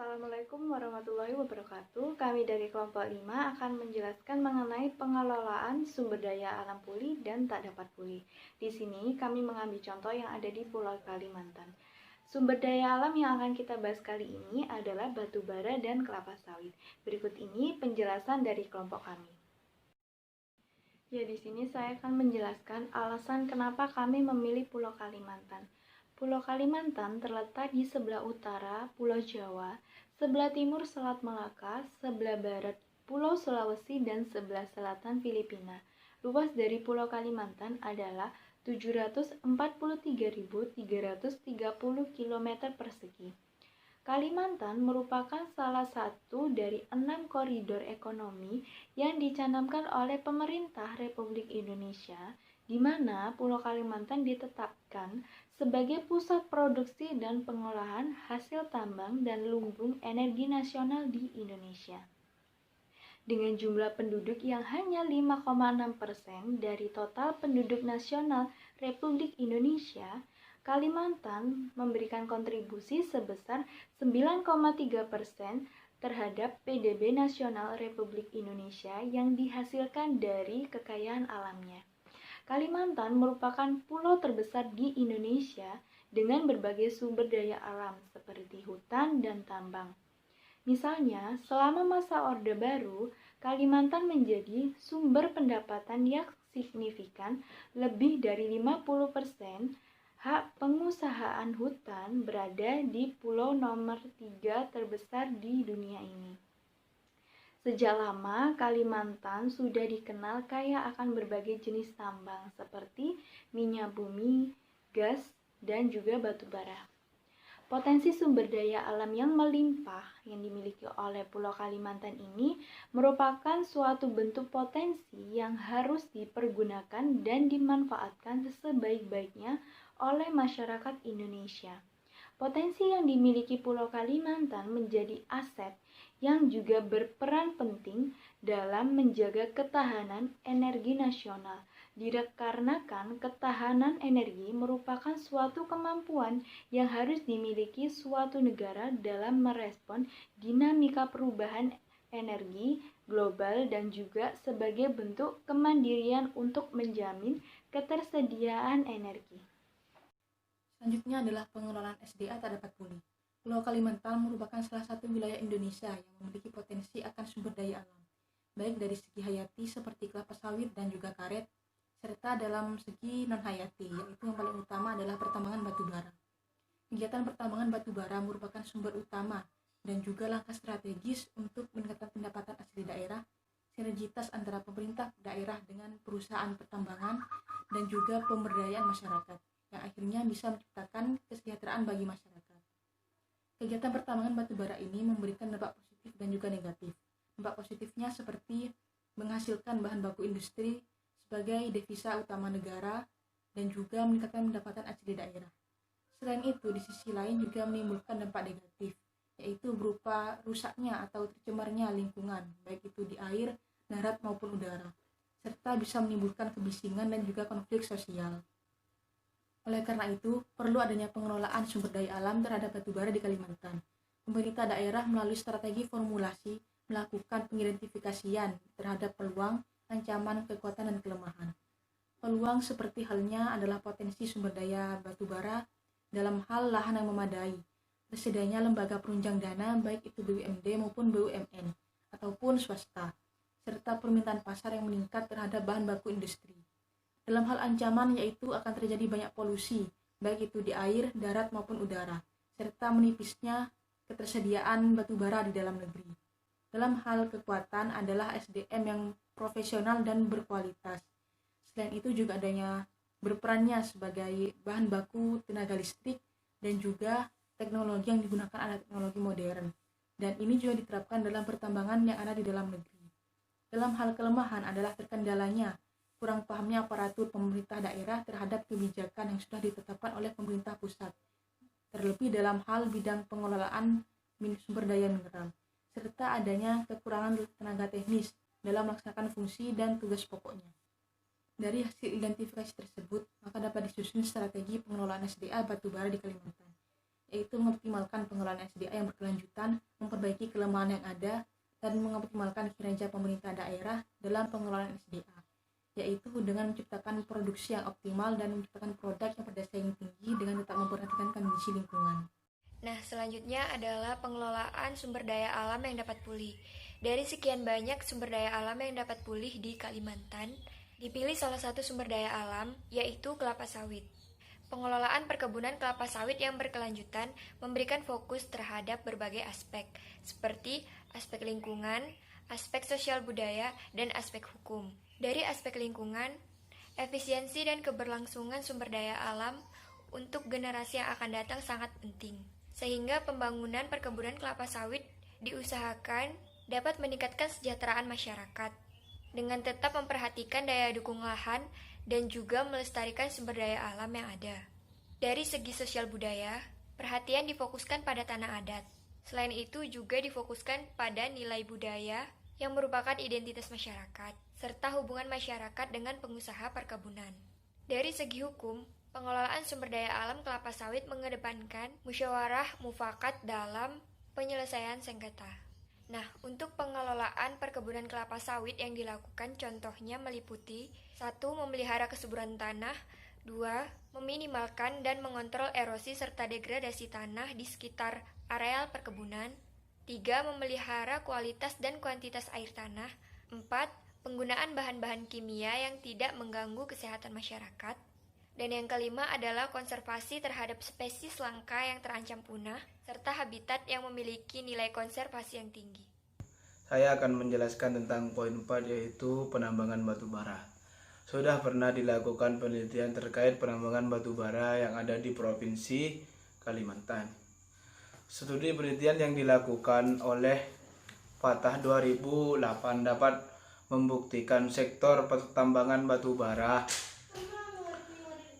Assalamualaikum warahmatullahi wabarakatuh. Kami dari kelompok 5 akan menjelaskan mengenai pengelolaan sumber daya alam pulih dan tak dapat pulih. Di sini kami mengambil contoh yang ada di Pulau Kalimantan. Sumber daya alam yang akan kita bahas kali ini adalah batu bara dan kelapa sawit. Berikut ini penjelasan dari kelompok kami. Ya, di sini saya akan menjelaskan alasan kenapa kami memilih Pulau Kalimantan. Pulau Kalimantan terletak di sebelah utara Pulau Jawa, sebelah timur Selat Melaka, sebelah barat Pulau Sulawesi, dan sebelah selatan Filipina. Luas dari Pulau Kalimantan adalah 743.330 km persegi. Kalimantan merupakan salah satu dari 6 koridor ekonomi yang dicanangkan oleh pemerintah Republik Indonesia, di mana Pulau Kalimantan ditetapkan sebagai pusat produksi dan pengolahan hasil tambang dan lumbung energi nasional di Indonesia. Dengan jumlah penduduk yang hanya 5,6% dari total penduduk nasional Republik Indonesia, Kalimantan memberikan kontribusi sebesar 9,3% terhadap PDB nasional Republik Indonesia yang dihasilkan dari kekayaan alamnya. Kalimantan merupakan pulau terbesar di Indonesia dengan berbagai sumber daya alam seperti hutan dan tambang. Misalnya, selama masa Orde Baru, Kalimantan menjadi sumber pendapatan yang signifikan. Lebih dari 50% hak pengusahaan hutan berada di pulau nomor 3 terbesar di dunia ini. Sejak lama, Kalimantan sudah dikenal kaya akan berbagai jenis tambang seperti minyak bumi, gas, dan juga batu bara. Potensi sumber daya alam yang melimpah yang dimiliki oleh Pulau Kalimantan ini merupakan suatu bentuk potensi yang harus dipergunakan dan dimanfaatkan sebaik-baiknya oleh masyarakat Indonesia. Potensi yang dimiliki Pulau Kalimantan menjadi aset yang juga berperan penting dalam menjaga ketahanan energi nasional. Dikarenakan ketahanan energi merupakan suatu kemampuan yang harus dimiliki suatu negara dalam merespon dinamika perubahan energi global dan juga sebagai bentuk kemandirian untuk menjamin ketersediaan energi. Selanjutnya adalah pengelolaan SDA tak dapat pulih. Pulau Kalimantan merupakan salah satu wilayah Indonesia yang memiliki potensi akan sumber daya alam, baik dari segi hayati seperti kelapa sawit dan juga karet, serta dalam segi non-hayati, yaitu yang paling utama adalah pertambangan batu bara. Kegiatan pertambangan batu bara merupakan sumber utama dan juga langkah strategis untuk meningkatkan pendapatan asli daerah, sinergitas antara pemerintah daerah dengan perusahaan pertambangan, dan juga pemberdayaan masyarakat, yang akhirnya bisa menciptakan kesejahteraan bagi masyarakat. Kegiatan pertambangan batu bara ini memberikan dampak positif dan juga negatif. Dampak positifnya seperti menghasilkan bahan baku industri sebagai devisa utama negara dan juga meningkatkan pendapatan asli daerah. Selain itu, di sisi lain juga menimbulkan dampak negatif, yaitu berupa rusaknya atau tercemarnya lingkungan, baik itu di air, darat maupun udara, serta bisa menimbulkan kebisingan dan juga konflik sosial. Oleh karena itu, perlu adanya pengelolaan sumber daya alam terhadap batu bara di Kalimantan. Pemerintah daerah melalui strategi formulasi melakukan pengidentifikasian terhadap peluang, ancaman, kekuatan, dan kelemahan. Peluang seperti halnya adalah potensi sumber daya batu bara dalam hal lahan yang memadai, tersedianya lembaga penunjang dana baik itu BUMD maupun BUMN ataupun swasta, serta permintaan pasar yang meningkat terhadap bahan baku industri. Dalam hal ancaman yaitu akan terjadi banyak polusi, baik itu di air, darat maupun udara, serta menipisnya ketersediaan batu bara di dalam negeri. Dalam hal kekuatan adalah SDM yang profesional dan berkualitas. Selain itu juga adanya berperannya sebagai bahan baku tenaga listrik dan juga teknologi yang digunakan adalah teknologi modern. Dan ini juga diterapkan dalam pertambangan yang ada di dalam negeri. Dalam hal kelemahan adalah terkendalanya kurang pahamnya aparatur pemerintah daerah terhadap kebijakan yang sudah ditetapkan oleh pemerintah pusat, terlebih dalam hal bidang pengelolaan sumber daya mineral, serta adanya kekurangan tenaga teknis dalam melaksanakan fungsi dan tugas pokoknya. Dari hasil identifikasi tersebut, maka dapat disusun strategi pengelolaan SDA batubara di Kalimantan, yaitu mengoptimalkan pengelolaan SDA yang berkelanjutan memperbaiki kelemahan yang ada dan mengoptimalkan kinerja pemerintah daerah dalam pengelolaan SDA, yaitu dengan menciptakan produksi yang optimal dan menciptakan produk yang bersaing tinggi dengan tetap memperhatikan kondisi lingkungan. Nah, selanjutnya adalah pengelolaan sumber daya alam yang dapat pulih. Dari sekian banyak sumber daya alam yang dapat pulih di Kalimantan, dipilih salah satu sumber daya alam, yaitu kelapa sawit. Pengelolaan perkebunan kelapa sawit yang berkelanjutan memberikan fokus terhadap berbagai aspek, seperti aspek lingkungan, aspek sosial budaya, dan aspek hukum. Dari aspek lingkungan, efisiensi dan keberlangsungan sumber daya alam untuk generasi yang akan datang sangat penting, sehingga pembangunan perkebunan kelapa sawit diusahakan dapat meningkatkan kesejahteraan masyarakat, dengan tetap memperhatikan daya dukung lahan dan juga melestarikan sumber daya alam yang ada. Dari segi sosial budaya, perhatian difokuskan pada tanah adat. Selain itu juga difokuskan pada nilai budaya yang merupakan identitas masyarakat, serta hubungan masyarakat dengan pengusaha perkebunan. Dari segi hukum, pengelolaan sumber daya alam kelapa sawit mengedepankan musyawarah mufakat dalam penyelesaian sengketa. Nah, untuk pengelolaan perkebunan kelapa sawit yang dilakukan contohnya meliputi 1. Memelihara kesuburan tanah, 2. Meminimalkan dan mengontrol erosi serta degradasi tanah di sekitar areal perkebunan, 3. Memelihara kualitas dan kuantitas air tanah, 4. Penggunaan bahan-bahan kimia yang tidak mengganggu kesehatan masyarakat, dan yang kelima adalah konservasi terhadap spesies langka yang terancam punah, serta habitat yang memiliki nilai konservasi yang tinggi. Saya akan menjelaskan tentang poin 4, yaitu penambangan batu bara. Sudah pernah dilakukan penelitian terkait penambangan batu bara yang ada di Provinsi Kalimantan. Studi penelitian yang dilakukan oleh Fatah 2008 dapat membuktikan sektor pertambangan batu bara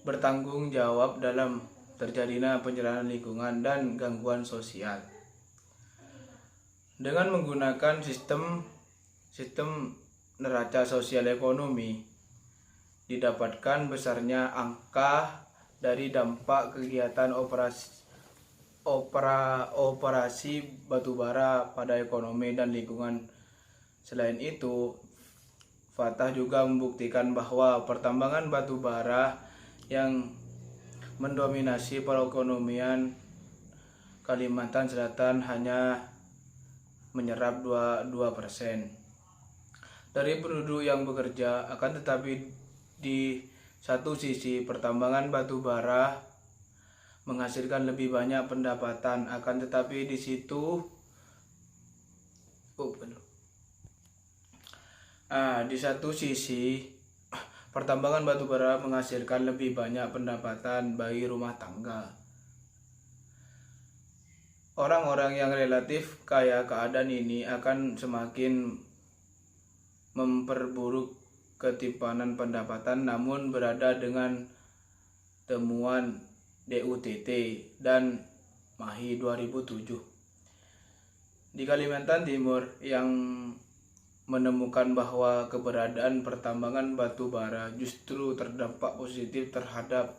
bertanggung jawab dalam terjadinya pencemaran lingkungan dan gangguan sosial. Dengan menggunakan sistem neraca sosial ekonomi, didapatkan besarnya angka dari dampak kegiatan operasi batubara pada ekonomi dan lingkungan. Selain itu, Fatah juga membuktikan bahwa pertambangan batubara yang mendominasi perekonomian Kalimantan Selatan hanya menyerap 2% dari penduduk yang bekerja. Akan tetapi di satu sisi pertambangan batu bara menghasilkan lebih banyak pendapatan, akan tetapi di satu sisi pertambangan batu bara menghasilkan lebih banyak pendapatan bagi rumah tangga. Orang-orang yang relatif kaya keadaan ini akan semakin memperburuk ketimpanan pendapatan, namun berada dengan temuan DUTT dan MAHI 2007 di Kalimantan Timur yang menemukan bahwa keberadaan pertambangan batu bara justru terdampak positif terhadap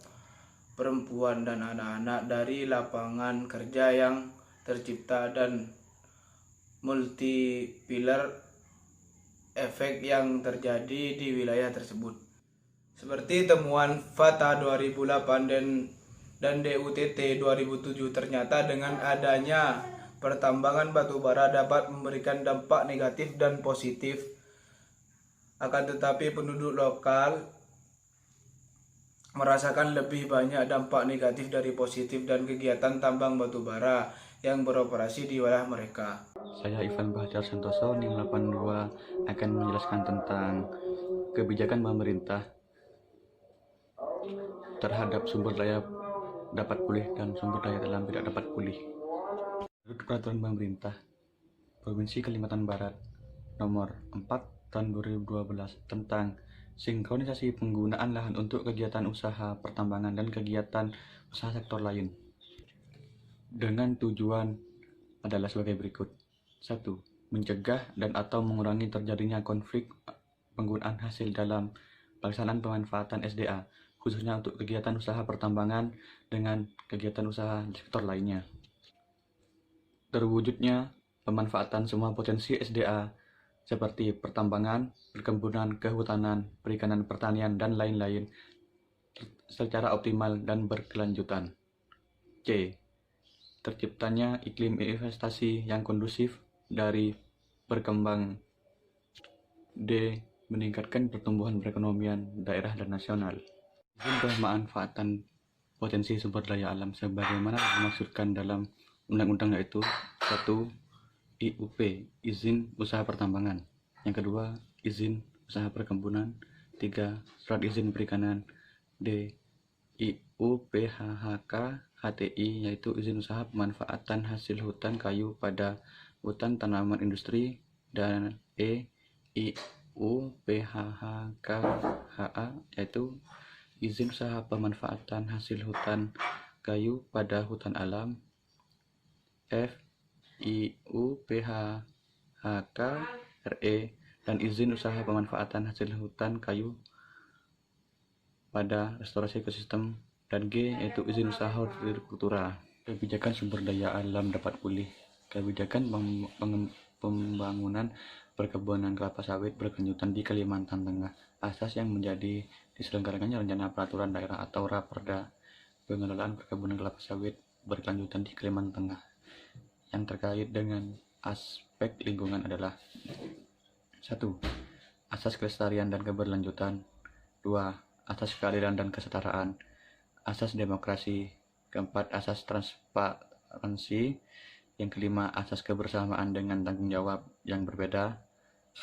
perempuan dan anak-anak dari lapangan kerja yang tercipta dan multiplier efek yang terjadi di wilayah tersebut. Seperti temuan Fatah 2008 dan DUTT 2007, ternyata dengan adanya pertambangan batu bara dapat memberikan dampak negatif dan positif. Akan tetapi penduduk lokal merasakan lebih banyak dampak negatif dari positif dan kegiatan tambang batu bara yang beroperasi di wilayah mereka. Saya Ivan Bahtiar Santoso, NIM 82, akan menjelaskan tentang kebijakan pemerintah terhadap sumber daya dapat pulih dan sumber daya alam tidak dapat pulih. Menurut Peraturan Pemerintah Provinsi Kalimantan Barat Nomor 4 Tahun 2012 tentang sinkronisasi penggunaan lahan untuk kegiatan usaha pertambangan dan kegiatan usaha sektor lain, dengan tujuan adalah sebagai berikut. 1. Mencegah dan atau mengurangi terjadinya konflik penggunaan hasil dalam pelaksanaan pemanfaatan SDA, khususnya untuk kegiatan usaha pertambangan dengan kegiatan usaha sektor lainnya. Terwujudnya pemanfaatan semua potensi SDA seperti pertambangan, perkebunan, kehutanan, perikanan, pertanian, dan lain-lain secara optimal dan berkelanjutan. C. Terciptanya iklim investasi yang kondusif dari berkembang. D. Meningkatkan pertumbuhan perekonomian daerah dan nasional. Izin pemanfaatan potensi sumber daya alam sebagaimana dimaksudkan dalam undang-undang yaitu 1. IUP, izin usaha pertambangan. Yang kedua, izin usaha perkebunan. 3. Surat izin perikanan. D. IUPHHK HTI, yaitu izin usaha pemanfaatan hasil hutan kayu pada hutan tanaman industri. Dan E. IUPHHK HA, yaitu izin usaha pemanfaatan hasil hutan kayu pada hutan alam. F. IUPHHK RE, dan izin usaha pemanfaatan hasil hutan kayu pada restorasi ekosistem. Dan G, yaitu izin usaha hortikultura. Kebijakan sumber daya alam dapat pulih. Kebijakan pembangunan perkebunan kelapa sawit berkelanjutan di Kalimantan Tengah. Asas yang menjadi diselenggarakannya rencana peraturan daerah atau Raperda pengelolaan perkebunan kelapa sawit berkelanjutan di Kalimantan Tengah. Yang terkait dengan aspek lingkungan adalah 1. Asas kelestarian dan keberlanjutan. 2. Asas keadilan dan kesetaraan. Asas demokrasi. Keempat, asas transparansi. Yang kelima, asas kebersamaan dengan tanggung jawab yang berbeda.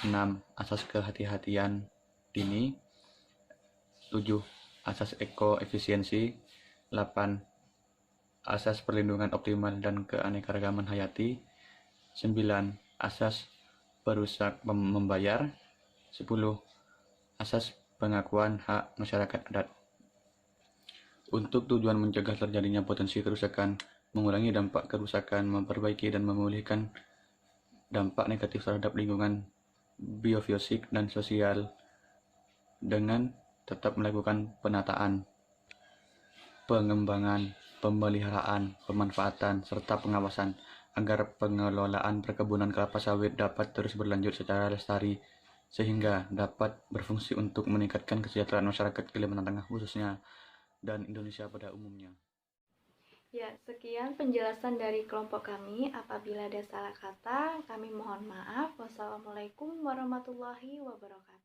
6. Asas kehati-hatian dini. 7. Asas ekoefisiensi. 8. Asas perlindungan optimal dan keanekaragaman hayati. 9. Asas perusak membayar. 10. Asas pengakuan hak masyarakat adat. Untuk tujuan mencegah terjadinya potensi kerusakan, mengurangi dampak kerusakan, memperbaiki dan memulihkan dampak negatif terhadap lingkungan biofisik dan sosial dengan tetap melakukan penataan, pengembangan, pemeliharaan, pemanfaatan, serta pengawasan agar pengelolaan perkebunan kelapa sawit dapat terus berlanjut secara lestari sehingga dapat berfungsi untuk meningkatkan kesejahteraan masyarakat Kalimantan Tengah khususnya dan Indonesia pada umumnya. Ya, sekian penjelasan dari kelompok kami. Apabila ada salah kata, kami mohon maaf. Wassalamualaikum warahmatullahi wabarakatuh.